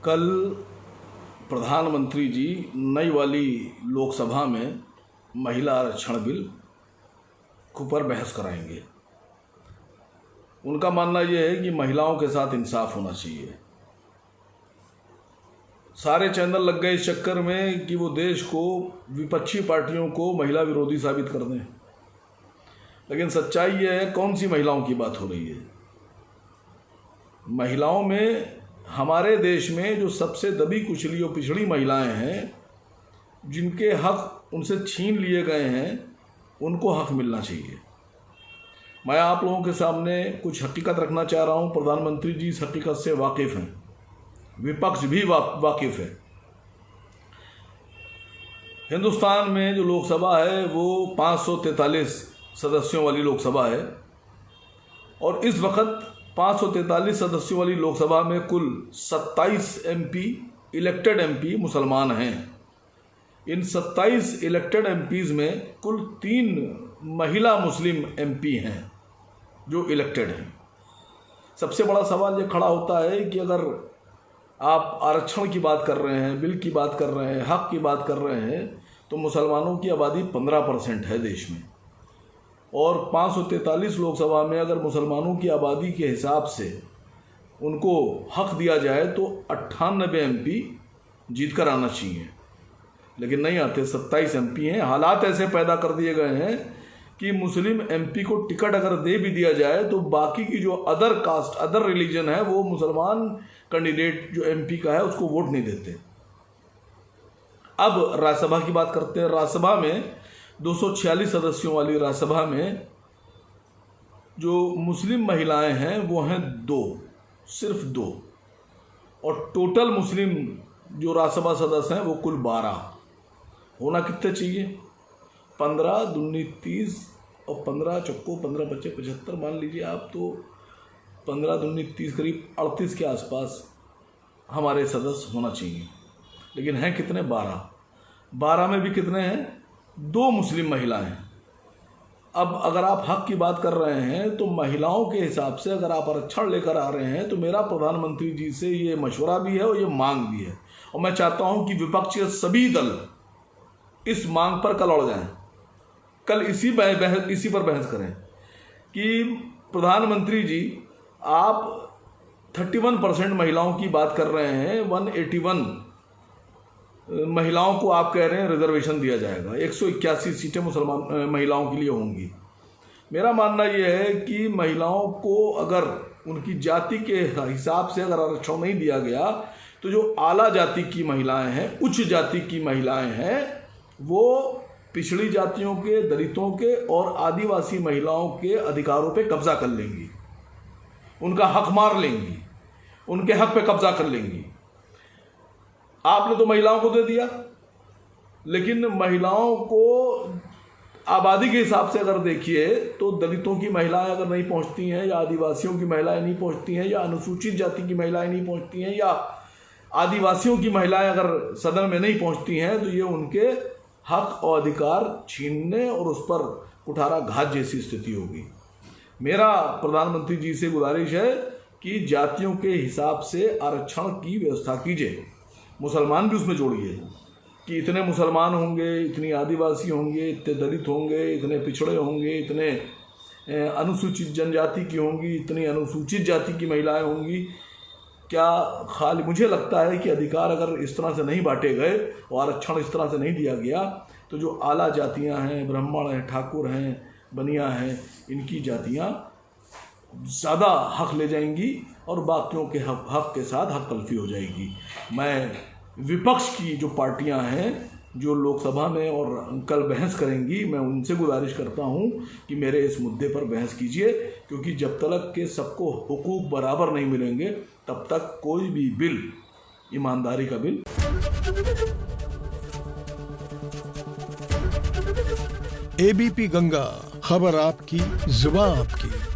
कल प्रधानमंत्री जी नई वाली लोकसभा में महिला आरक्षण बिल के ऊपर बहस कराएंगे। उनका मानना यह है कि महिलाओं के साथ इंसाफ होना चाहिए। सारे चैनल लग गए इस चक्कर में कि वो देश को, विपक्षी पार्टियों को महिला विरोधी साबित कर दें। लेकिन सच्चाई यह है, कौन सी महिलाओं की बात हो रही है? महिलाओं में, हमारे देश में जो सबसे दबी कुचली और पिछड़ी महिलाएं हैं, जिनके हक उनसे छीन लिए गए हैं, उनको हक मिलना चाहिए। मैं आप लोगों के सामने कुछ हकीकत रखना चाह रहा हूं। प्रधानमंत्री जी इस हकीकत से वाकिफ़ हैं, विपक्ष भी वाकिफ़ है। हिंदुस्तान में जो लोकसभा है वो 543 सदस्यों वाली लोकसभा है और इस वक्त 543 सदस्यों वाली लोकसभा में कुल 27 एमपी, इलेक्टेड एमपी मुसलमान हैं। इन 27 इलेक्टेड एमपीज में कुल 3 महिला मुस्लिम एमपी हैं जो इलेक्टेड हैं। सबसे बड़ा सवाल ये खड़ा होता है कि अगर आप आरक्षण की बात कर रहे हैं, बिल की बात कर रहे हैं, हक की बात कर रहे हैं, तो मुसलमानों की आबादी 15% है देश में और 543 लोकसभा में अगर मुसलमानों की आबादी के हिसाब से उनको हक दिया जाए तो 98 एमपी जीत कर आना चाहिए, लेकिन नहीं आते। 27 एमपी हैं। हालात ऐसे पैदा कर दिए गए हैं कि मुस्लिम एमपी को टिकट अगर दे भी दिया जाए तो बाकी की जो अदर कास्ट, अदर रिलीजन है, वो मुसलमान कैंडिडेट जो एमपी का है उसको वोट नहीं देते। अब राज्यसभा की बात करते हैं। राज्यसभा में 246 सदस्यों वाली राज्यसभा में जो मुस्लिम महिलाएं हैं वो हैं 2, सिर्फ 2, और टोटल मुस्लिम जो राज्यसभा सदस्य हैं वो कुल 12। होना कितने चाहिए? 15 दूनी 30 और 15 चौको 15 बच्चे 75, मान लीजिए आप, तो 15 दूनी 30, करीब 38 के आसपास हमारे सदस्य होना चाहिए। लेकिन हैं कितने? 12 में भी कितने हैं? 2 मुस्लिम महिलाएं। अब अगर आप हक की बात कर रहे हैं तो महिलाओं के हिसाब से अगर आप आरक्षण लेकर आ रहे हैं तो मेरा प्रधानमंत्री जी से ये मशवरा भी है और ये मांग भी है, और मैं चाहता हूं कि विपक्ष के सभी दल इस मांग पर कल अड़ जाएं। कल इसी पर बहस करें कि प्रधानमंत्री जी, आप 31% महिलाओं की बात कर रहे हैं, 181 महिलाओं को आप कह रहे हैं रिजर्वेशन दिया जाएगा, 181 सीटें मुसलमान महिलाओं के लिए होंगी। मेरा मानना यह है कि महिलाओं को अगर उनकी जाति के हिसाब से अगर आरक्षण नहीं दिया गया तो जो आला जाति की महिलाएं हैं, उच्च जाति की महिलाएं हैं, वो पिछड़ी जातियों के, दलितों के और आदिवासी महिलाओं के अधिकारों पे कब्जा कर लेंगी, उनका हक मार लेंगी, उनके हक पे कब्जा कर लेंगी। आपने तो महिलाओं को दे दिया, लेकिन महिलाओं को आबादी के हिसाब से अगर देखिए तो दलितों की महिलाएं अगर नहीं पहुंचती हैं, या आदिवासियों की महिलाएं नहीं पहुंचती हैं, या अनुसूचित जाति की महिलाएं नहीं पहुंचती हैं, या आदिवासियों की महिलाएं अगर सदन में नहीं पहुंचती हैं, तो ये उनके हक और अधिकार छीनने और उस पर कुठाराघात जैसी स्थिति होगी। मेरा प्रधानमंत्री जी से गुजारिश है कि जातियों के हिसाब से आरक्षण की व्यवस्था कीजिए, मुसलमान भी उसमें जोड़िए कि इतने मुसलमान होंगे, इतनी आदिवासी होंगे, इतने दलित होंगे, इतने पिछड़े होंगे, इतने अनुसूचित जनजाति की होंगी, इतनी अनुसूचित जाति की महिलाएं होंगी। क्या खाली मुझे लगता है कि अधिकार अगर इस तरह से नहीं बांटे गए और आरक्षण इस तरह से नहीं दिया गया तो जो आला जातियां हैं, ब्राह्मण हैं, ठाकुर हैं, बनिया हैं, इनकी जातियां ज़्यादा हक ले जाएंगी और बाकियों के हक के साथ हक तलफी हो जाएगी। मैं विपक्ष की जो पार्टियां हैं जो लोकसभा में और कल बहस करेंगी, मैं उनसे गुजारिश करता हूं कि मेरे इस मुद्दे पर बहस कीजिए, क्योंकि जब तक के सबको हुकूक बराबर नहीं मिलेंगे तब तक कोई भी बिल, ईमानदारी का बिल। एबीपी गंगा, खबर आपकी, जुबान आपकी।